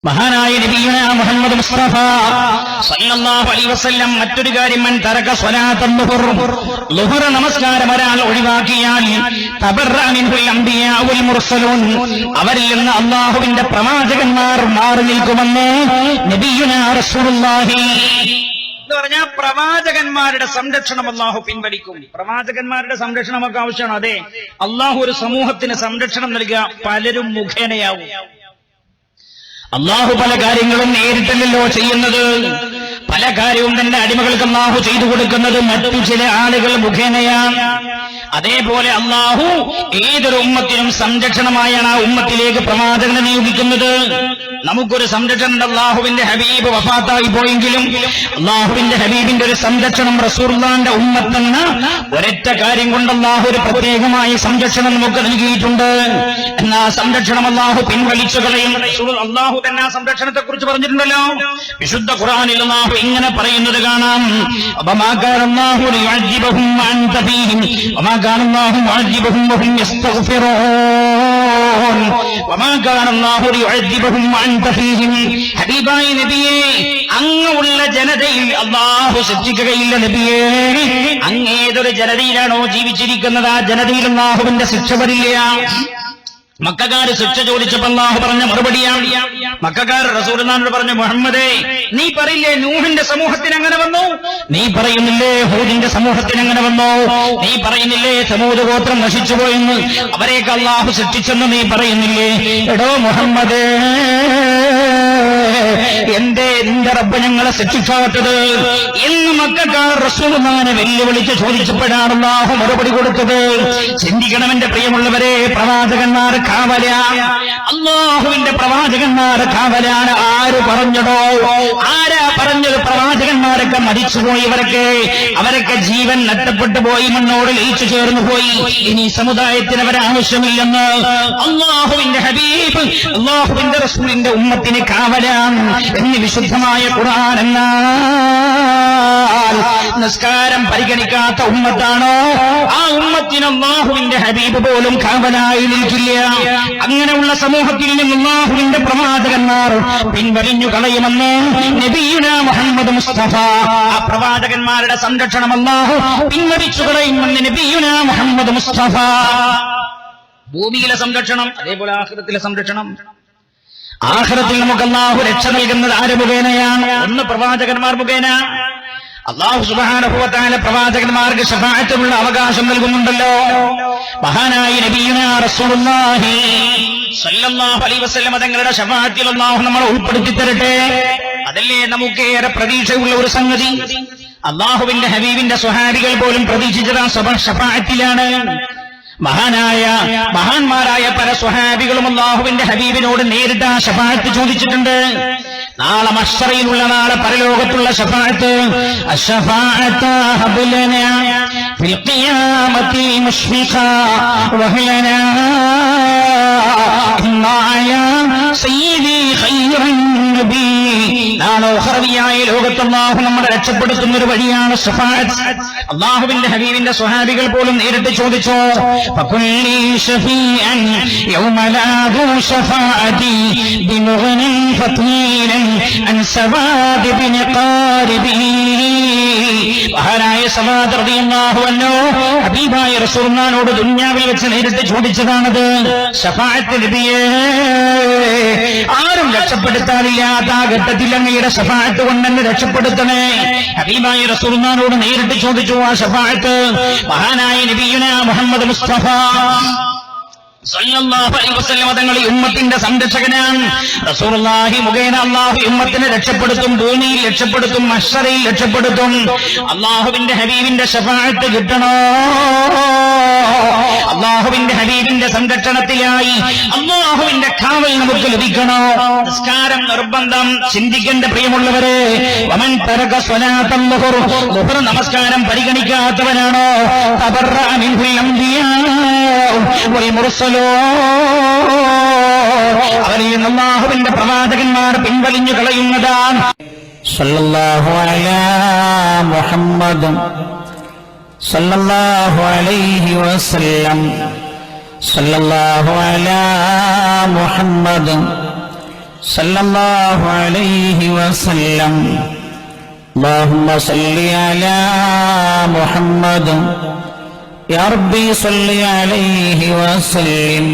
മഹാനായ നബിയുന മുഹമ്മദ് മുസ്തഫ സല്ലല്ലാഹു അലൈഹി വസല്ലം മറ്റൊരു കാര്യം മൻ തറക സ്വലാത്തുൽ ളുഹർ നമസ്കാരം ഒരാൾ ഒഴിവാക്കിയാൽ തബറഅ മിൻഹുൽ അംബിയാ വൽ മുർസലൂൻ അവരിൽ നിന്ന് അല്ലാഹുവിന്റെ പ്രവാചകന്മാർ മാറി നിൽക്കുമെന്ന് നബിയുന റസൂലുള്ളാഹി എന്ന് പറഞ്ഞാൽ പ്രവാചകന്മാരുടെ സംരക്ഷണം അല്ലാഹു പിൻവലിക്കും. പ്രവാചകന്മാരുടെ സംരക്ഷണമൊക്കെ ആവശ്യമാണ്. അതെ, അല്ലാഹു ഒരു സമൂഹത്തിന് സംരക്ഷണം നൽകുക പലരും മുഖേനയാവും. അള്ളാഹു പല കാര്യങ്ങളും നേരിട്ടല്ലോ ചെയ്യുന്നത്. പല കാര്യവും തന്റെ അടിമകൾക്ക് അള്ളാഹു ചെയ്തു കൊടുക്കുന്നത് മറ്റു ചില ആളുകൾ മുഖേനയാണ്. അതേപോലെ അള്ളാഹു ഏതൊരു ഉമ്മത്തിനും സംരക്ഷണമായാണ് ആ ഉമ്മത്തിലേക്ക് പ്രവാചകനെ നിയോഗിക്കുന്നത്. നമുക്കൊരു സംരക്ഷണം അള്ളാഹുവിന്റെ ഹബീബ് വഫാത്തായി പോയെങ്കിലും അള്ളാഹുവിന്റെ ഹബീബിന്റെ ഒരു സംരക്ഷണം റസൂലുള്ളാഹിന്റെ ഉമ്മത്തെന്ന ഒരൊറ്റ കാര്യം കൊണ്ട് അള്ളാഹു ഒരു പ്രത്യേകമായ സംരക്ഷണം നമുക്ക് നൽകിയിട്ടുണ്ട്. എന്നാ സംരക്ഷണം അള്ളാഹു പിൻവലിച്ചു കളയും. അള്ളാഹു തന്നെ ആ സംരക്ഷണത്തെ കുറിച്ച് പറഞ്ഞിട്ടുണ്ടല്ലോ. വിശുദ്ധ ഖുർആനിൽ അല്ലാഹു ഇങ്ങനെ പറയുന്നത് കാണാം. വമാ കാന അല്ലാഹു ലിയുഅദ്ദിബഹും വഅൻത ഫീഹിം വമാ കാന അല്ലാഹു മുഅദ്ദിബഹും വഹും യസ്തഗ്ഫിറൂൻ വമാ കാന അല്ലാഹു ലിയുഅദ്ദിബഹും വഅൻത ഫീഹിം. ഹബീബായ നബിയേ, അങ്ങുള്ള ജനതയിൽ അല്ലാഹു ശിക്ഷിക്കുകയില്ല നബിയേ. അങ്ങേതൊരു ജനതയിലാണോ ജീവിച്ചിരിക്കുന്നത് ആ ജനതയിൽ അല്ലാഹുവിന്റെ ശിക്ഷ വരില്ല. മക്കക്കാര് ശിക്ഷ ചോദിച്ചപ്പോൾ അല്ലാഹു പറഞ്ഞ മറുപടിയാണ്. മക്കക്കാർ റസൂലുള്ളാഹിനോട് പറഞ്ഞു, മുഹമ്മദേ, നീ പറയില്ലേ നൂഹിന്റെ സമൂഹത്തിന് അങ്ങനെ വന്നു, നീ പറയുന്നില്ലേ ഹൂദിന്റെ സമൂഹത്തിന് അങ്ങനെ വന്നു, നീ പറയുന്നില്ലേ സമൂദ് ഗോത്രം നശിച്ചുപോയെന്ന്, അവരെയൊക്കെ അല്ലാഹു ശിക്ഷിച്ചെന്ന് നീ പറയുന്നില്ലേ? എടോ മുഹമ്മദേ, എന്തേ നിന്റെ റബ്ബ് ഞങ്ങളെ ശിക്ഷിക്കാത്തത് എന്ന് മക്കക്കാർ റസൂലുള്ളാഹിനെ വെല്ലുവിളിച്ച് ചോദിച്ചപ്പോഴാണ് അല്ലാഹു മറുപടി കൊടുത്തത്. ചിന്തിക്കണം എന്റെ പ്രിയമുള്ളവരെ, പ്രവാചകന്മാർ കാവലാണ്. അല്ലാഹുവിന്റെ പ്രവാചകന്മാർ കാവലാണ്. ആര് പറഞ്ഞടോ? ആരാ പറഞ്ഞത്? പ്രവാചകന്മാരൊക്കെ മരിച്ചുപോയി. അവരൊക്കെ ജീവൻ നഷ്ടപ്പെട്ടു പോയി, മണ്ണോട് ലയിച്ചു ചേർന്നു പോയി. ഇനി സമുദായത്തിന് അവരെ ആവശ്യമില്ലെന്ന് അല്ലാഹുവിന്റെ ഹബീബ് അല്ലാഹുവിന്റെ റസൂലിന്റെ ഉമ്മത്തിന് കാവലാണ് എന്ന് വിശുദ്ധമായ ഖുർആൻ. എന്നാൽ നിസ്കാരം പരിഗണിക്കാത്ത ഉമ്മത്താണോ ആ ഉമ്മത്തിന് അല്ലാഹുവിന്റെ ഹബീബ് പോലും കാവലായി നിൽക്കില്ല. അങ്ങനെയുള്ള സമൂഹത്തിൽ നിന്ന് അല്ലാഹുവിന്റെ പ്രവാചകന്മാർ പിൻവലിഞ്ഞു കളയുമെന്ന് നബിയുന മുഹമ്മദ് മുസ്തഫ. ആ പ്രവാചകന്മാരുടെ സംരക്ഷണം അല്ലാഹു പിൻവലിച്ചു കളയുമെന്ന് നബിയുന മുഹമ്മദ് മുസ്തഫ. ഭൂമിയിലെ സംരക്ഷണം, അതേപോലെ ആഖിറത്തിലെ സംരക്ഷണം. ആഖിറത്തിൽ നമുക്ക് അല്ലാഹു രക്ഷ നൽകുന്നത് ആര് മുഖേനയാണ്? ഒന്ന് പ്രവാചകന്മാർ മുഖേന. അല്ലാഹു സുബ്ഹാനഹു വ തആല പ്രവാചകന്മാർക്ക് ശഫാഅത്തിനുള്ള അവകാശം നൽകുന്നുണ്ടല്ലോ. മഹാനായ നബിയുനാ റസൂലുള്ളാഹി സ്വല്ലല്ലാഹു അലൈഹി വസല്ലം തങ്ങളുടെ ശഫാഅത്തിൽ അല്ലാഹു നമ്മളെ ഉൾപ്പെടുത്തി തരട്ടെ. അതല്ലേ നമുക്കേറെ പ്രതീക്ഷയുള്ള ഒരു സംഗതി. അല്ലാഹുവിന്റെ ഹബീബിന്റെ സ്വഹാബികൾ പോലും പ്രതീക്ഷിച്ചത് ശഫാഅത്തിലാണ്. മഹാന്മാരായ പല സ്വഹാബികളും അല്ലാഹുവിന്റെ ഹബീബിനോട് നേരിട്ട് ആ ശഫാഅത്ത് ചോദിച്ചിട്ടുണ്ട്. നാളെ മഹ്ശറിലുള്ള, നാളെ പരലോകത്തുള്ള ശഫാഅത്ത്. അശ്ശഫാഅത ഹബ്ലനാ ഫിൽ ഖിയാമത്തി മുശ്ഫിഖാ വഹ്ലനാ ഇന്നായാ സയ്യിദി ഖൈറുൻ നബി. നാളെ ഉഖറവിയായ ലോകത്ത് അല്ലാഹു നമ്മളെ രക്ഷപ്പെടുത്തുന്ന ഒരു വഴിയാണ് ശഫാഅത്ത്. അല്ലാഹുവിന്റെ ഹബീബിന്റെ സ്വഹാബികൾ പോലും നേരിട്ട് ചോദിച്ചു, ഫകുല്ലി ഷഫീഅൻ യൗമ ലാ ദു ശഫാഅതി ബിമുഗ്നിൻ ഫതീലൻ അൻ സവാദ് ബിൻ ഖാരിബി. മഹാനായ സവാദ് റളിയല്ലാഹു അൻഹു ഹബീബായ റസൂലുള്ളാഹിനോട് ദുനിയാവിൽ വെച്ച് നേരിട്ട് ചോദിച്ചതാണത്. ശഫാഅത്ത് നബിയേ, ആരും രക്ഷപ്പെടുത്താനില്ലാത്ത ആ ഘട്ടത്തിൽ അങ്ങയുടെ ശഫാഅത്ത് കൊണ്ടെന്നെ രക്ഷപ്പെടുത്തണേ. ഹബീബായ റസൂലുള്ളാഹിനോട് നേരിട്ട് ചോദിച്ചു ആ ശഫാഅത്ത്. മഹാനായ നബിയുനാ മുഹമ്മദ് മുസ്തഫ സല്ലല്ലാഹു അലൈഹി വസല്ലം തങ്ങൾ ഉമ്മത്തിന്റെ സംരക്ഷകനാണ്. റസൂലുള്ളാഹി മുഖേന അല്ലാഹു ഉമ്മത്തിനെ രക്ഷപ്പെടുത്തും, ഭൂമിയിൽ രക്ഷപ്പെടുത്തും, മഹ്ശറിൽ രക്ഷപ്പെടുത്തും. അല്ലാഹുവിന്റെ ഹബീബിന്റെ ശഫാഅത്ത് കിട്ടണോ? അല്ലാഹുവിന്റെ ഹബീബിന്റെ സംരക്ഷണത്തിലായി അല്ലാഹുവിന്റെ കാവൽ നമുക്ക് ലഭിക്കണോ? നിസ്കാരം നിർബന്ധം. ചിന്തിക്കേണ്ട പ്രിയമുള്ളവരെ, വമൻ തറക സ്വലാത്തൽ ളുഹർ, ളുഹർ നമസ്കാരം പരിഗണിക്കാത്തവനാണോ തബറഅ മിൻഹുൽ അംബിയാ വൽ മുർസലൂൻ, അവരിൽ നിന്ന് അല്ലാഹുവിന്റെ പ്രവാചകന്മാർ പിൻവലിഞ്ഞു കളയുന്നതാണ്. സല്ലല്ലാഹു അലാ മുഹമ്മദ് സല്ലല്ലാഹു അലൈഹി വസല്ലം. സല്ലല്ലാഹു അലാ മുഹമ്മദ് صلى الله عليه وسلم اللهم صل على محمد يا ربي صل عليه وسلم